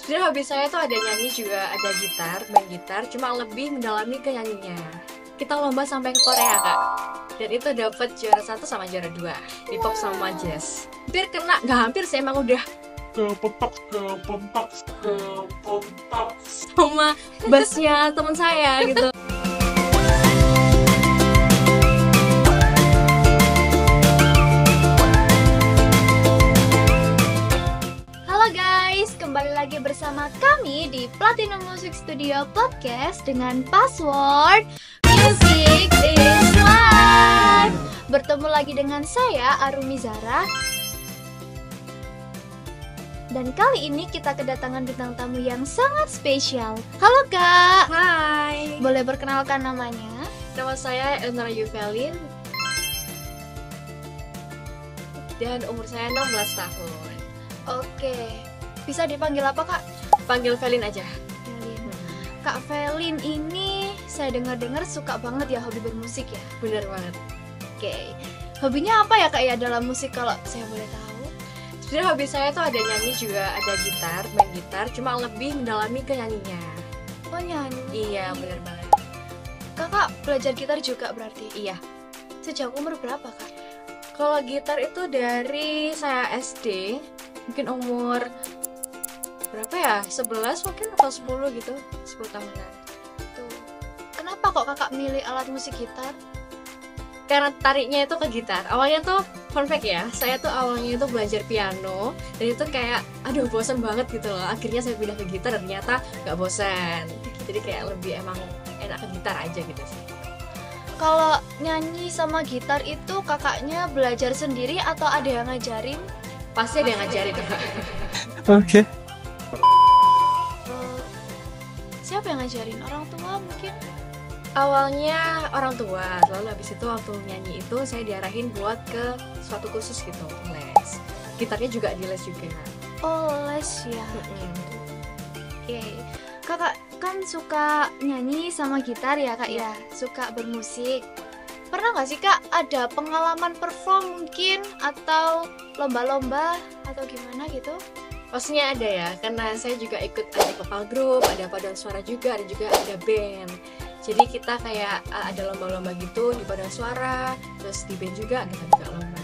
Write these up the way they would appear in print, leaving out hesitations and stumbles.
Sebenarnya hobi saya tuh ada nyanyi juga, ada gitar, main gitar, cuma lebih mendalami ke nyanyinya. Kita lomba sampai ke Korea, Kak. Dan itu dapat juara 1 sama juara 2 di pop sama jazz. Hampir kena, nggak hampir sih, emang udah kepentok sama bassnya teman saya gitu. Halo guys, kembali lagi bersama kami di Platinum Music Studio Podcast dengan password Music is Life. Bertemu lagi dengan saya Arumi Zara. Dan kali ini kita kedatangan bintang tamu yang sangat spesial. Halo Kak. Hai, Boleh perkenalkan namanya? nama saya Eleonora Yuvelin dan umur saya 16 tahun. Oke. Bisa dipanggil apa Kak? Panggil Velin aja. Velin. Kak Velin ini saya dengar-dengar suka banget ya hobi bermusik ya. Bener banget. Oke. Hobinya apa ya Kak ya dalam musik kalau saya boleh tahu? Sebenarnya hobi saya tuh ada nyanyi juga, ada gitar, main gitar, cuma lebih mendalami ke nyanyinya. Oh nyanyi. Iya, bener banget. Kakak belajar gitar juga berarti? Iya. Sejak umur berapa Kak? Kalau gitar itu dari saya SD, mungkin umur berapa ya? 11 mungkin atau 10 gitu, 10 tahunan. Tuh. Kenapa kok Kakak milih alat musik gitar? Karena tariknya itu ke gitar. Awalnya tuh fun fact ya, saya tuh awalnya itu belajar piano dan itu kayak aduh bosan banget gitu loh. Akhirnya saya pindah ke gitar dan ternyata nggak bosan. Jadi kayak lebih emang enak ke gitar aja gitu sih. Kalau nyanyi sama gitar itu kakaknya belajar sendiri atau ada yang ngajarin? Pasti ada yang ngajarin tuh. Oke. Siapa yang ngajarin? Orang tua mungkin? Awalnya orang tua, lalu habis itu waktu nyanyi itu saya diarahin buat ke suatu kursus gitu, les. Gitarnya juga di les juga. Oh les ya. Mm-mm. Oke. Kakak kan suka nyanyi sama gitar ya Kak ya? Suka bermusik. Pernah nggak sih Kak ada pengalaman perform mungkin atau lomba-lomba atau gimana gitu? Pastinya ada ya, karena saya juga ikut ada vokal group, ada paduan suara juga, dan juga ada band. Jadi kita kayak ada lomba-lomba gitu di paduan suara, terus di band juga kita juga lomba.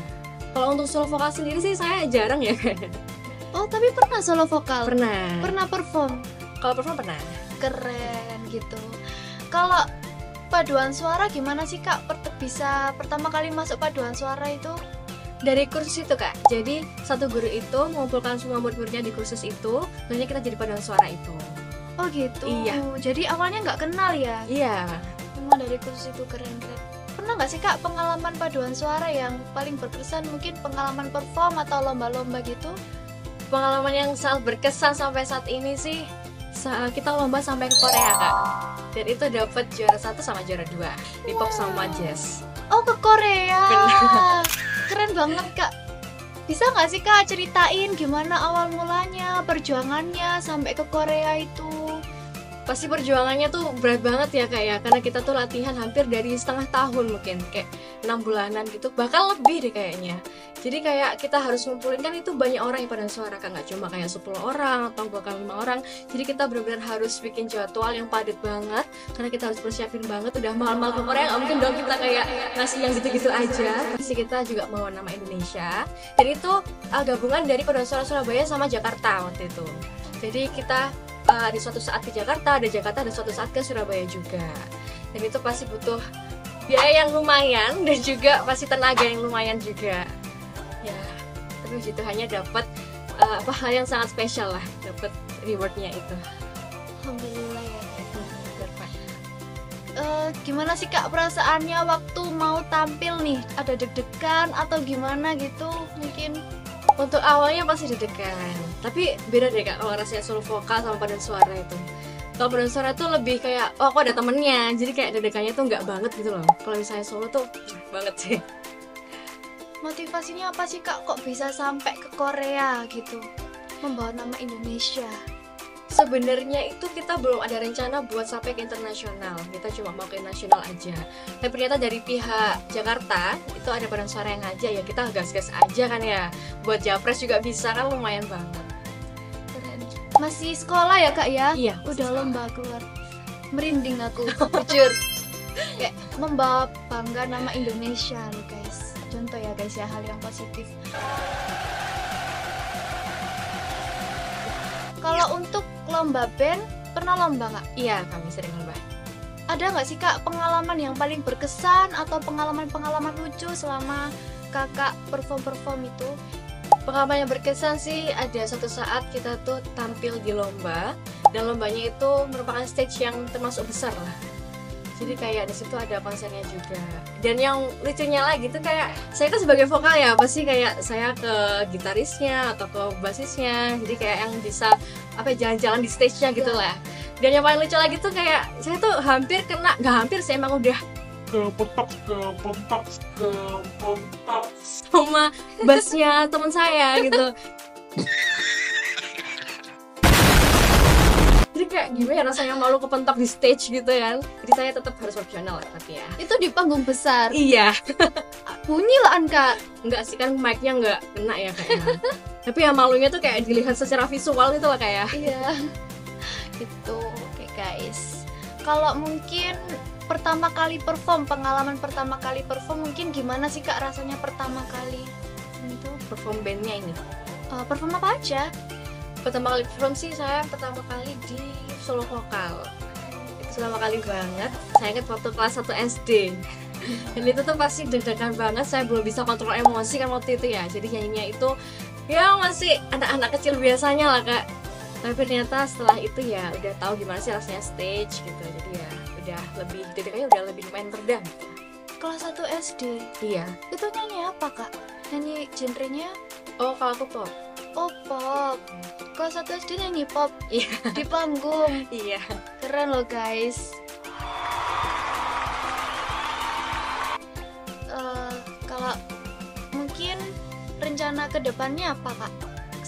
Kalau untuk solo vokal sendiri sih saya jarang ya kayaknya. Oh tapi pernah solo vokal? Pernah. Pernah perform? Kalau perform pernah. Keren gitu. Kalau paduan suara gimana sih Kak? Bisa pertama kali masuk paduan suara itu? Dari kursus itu Kak, jadi satu guru itu mengumpulkan semua murid-muridnya di kursus itu, lalu kita jadi paduan suara itu. Oh gitu. Iya. Jadi awalnya nggak kenal ya? Iya. Memang dari kursus itu keren-keren. Pernah nggak sih Kak pengalaman paduan suara yang paling berkesan? Mungkin pengalaman perform atau lomba-lomba gitu? Pengalaman yang sangat berkesan sampai saat ini sih, kita lomba sampai ke Korea Kak. Dan itu dapat juara 1 sama juara 2 di pop sama jazz. Oh ke Korea. Benar. Keren banget Kak. Bisa nggak sih Kak ceritain gimana awal mulanya perjuangannya sampai ke Korea itu? Pasti perjuangannya tuh berat banget ya Kak ya, karena kita tuh latihan hampir dari setengah tahun mungkin, kayak 6 bulanan gitu, bahkan lebih deh kayaknya. Jadi kayak kita harus ngumpulin, kan itu banyak orang yang pada suara kan, nggak cuma kayak 10 orang atau bahkan 5 orang. Jadi kita benar-benar harus bikin jadwal yang padat banget, karena kita harus persiapin banget, udah mahal-mahal ke Korea, nggak mungkin dong kita kayak ngasih yang gitu-gitu aja. Jadi kita juga mau nama Indonesia, dan itu gabungan dari paduan suara Surabaya sama Jakarta waktu itu. Jadi kita ada suatu saat ke Jakarta, ada suatu saat ke Surabaya juga. Dan itu pasti butuh biaya yang lumayan dan juga pasti tenaga yang lumayan juga. Ya, tapi itu hanya dapat hal yang sangat spesial lah, dapat rewardnya itu. Alhamdulillah ya. Gimana sih Kak perasaannya waktu mau tampil nih? Ada deg-degan atau gimana gitu mungkin? Untuk awalnya pasti deg-degan, tapi beda deh Kak kalau rasanya solo vokal sama paduan suara itu. Kalau paduan suara tuh lebih kayak, oh aku ada temennya, jadi kayak deg-degannya tuh nggak banget gitu loh. Kalau misalnya solo tuh banget sih. Motivasinya apa sih Kak kok bisa sampai ke Korea gitu? Membawa nama Indonesia. Sebenarnya itu kita belum ada rencana buat sampai ke internasional, kita cuma mau ke nasional aja. Tapi ternyata dari pihak Jakarta itu ada paduan suara yang aja, ya kita gas-gas aja kan ya. Buat japres juga bisa kan, lumayan banget. Keren. Masih sekolah ya kak ya? Iya. Udah lomba keluar. Merinding aku, jujur. Kayak membawa bangga nama Indonesia loh guys. Contoh ya guys ya, hal yang positif. Kalau untuk lomba band, pernah lomba nggak? Iya, kami sering lomba. Ada nggak sih kak pengalaman yang paling berkesan atau pengalaman-pengalaman lucu selama kakak perform itu? Pengalaman yang berkesan sih ada suatu saat kita tuh tampil di lomba, dan lombanya itu merupakan stage yang termasuk besar lah. Jadi kayak di situ ada konsernya juga. Dan yang lucunya lagi tuh kayak saya kan sebagai vokal ya, pasti kayak saya ke gitarisnya atau ke basisnya. Jadi kayak yang bisa jalan-jalan di stage-nya gitu lah. Dan yang paling lucu lagi tuh kayak saya tuh hampir kena, nggak hampir sih, emang udah kepentok sama bassnya teman saya gitu. Jadi kayak gimana ya, rasanya malu kepentok di stage gitu kan. Jadi saya tetap harus profesional lah tapi ya. Itu di panggung besar. Iya. Bunyi lah kak. Enggak sih, kan mic-nya nggak kena ya kayaknya. Tapi ya malunya tuh kayak dilihat secara visual gitu lah kayak. Iya. Gitu. Oke guys. Kalau mungkin pertama kali perform, pengalaman pertama kali perform mungkin gimana sih kak rasanya pertama kali itu Perform bandnya ini. perform apa aja? Pertama kali perform sih saya pertama kali di solo vokal. Itu pertama kali banget. Saya ingat waktu kelas 1 SD. Dan itu tuh pasti deg-degan banget. Saya belum bisa kontrol emosi kan waktu itu ya. Jadi nyanyinya itu ya masih anak-anak kecil biasanya lah kak. Tapi ternyata setelah itu ya udah tahu gimana sih rasanya stage gitu. Jadi ya udah lebih, deg-degannya udah lebih main redam. Kelas 1 SD. Iya. Itu nyanyi apa kak? Nyanyi genrenya? Oh kalau aku pop. Oh pop. Kelas 1 SD nyanyi pop. Iya. Di panggung. Iya. Keren loh guys. Kalau mungkin rencana kedepannya apa kak?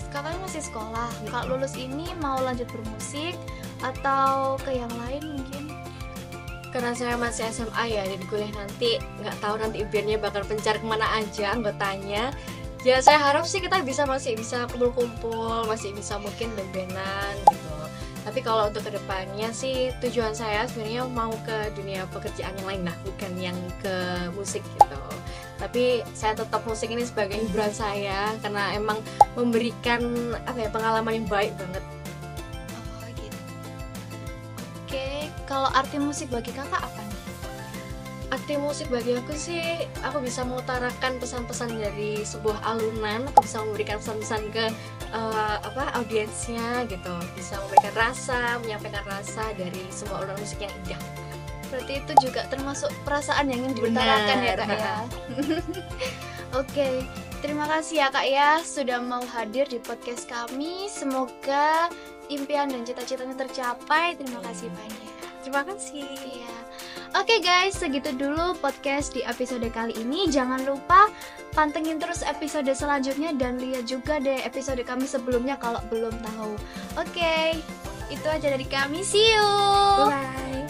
Kakak masih sekolah. Kalau lulus ini mau lanjut bermusik atau ke yang lain mungkin? Karena saya masih SMA ya, jadi kuliah nanti nggak tahu nanti impiannya bakal pencar kemana aja anggotanya. Ya saya harap sih kita masih bisa kumpul-kumpul, masih bisa mungkin band-bandan gitu. Tapi kalau untuk kedepannya sih tujuan saya sebenarnya mau ke dunia pekerjaan yang lain lah, bukan yang ke musik gitu. Tapi saya tetap musik ini sebagai hiburan saya karena emang memberikan pengalaman yang baik banget. Oh gitu. Oke, kalau arti musik bagi kakak apa nih? Arti musik bagi aku sih, aku bisa mengutarakan pesan-pesan dari sebuah alunan, aku bisa memberikan pesan-pesan ke audiensnya gitu, bisa memberikan rasa, menyampaikan rasa dari semua alunan musik yang indah. Berarti itu juga termasuk perasaan yang ingin diutarakan ya kak ya. Oke, terima kasih ya kak ya sudah mau hadir di podcast kami. Semoga impian dan cita-citanya tercapai. Terima kasih banyak. Terima kasih. Ya. Oke guys, segitu dulu podcast di episode kali ini. Jangan lupa pantengin terus episode selanjutnya dan lihat juga deh episode kami sebelumnya kalau belum tahu. Oke, itu aja dari kami. See you. Bye.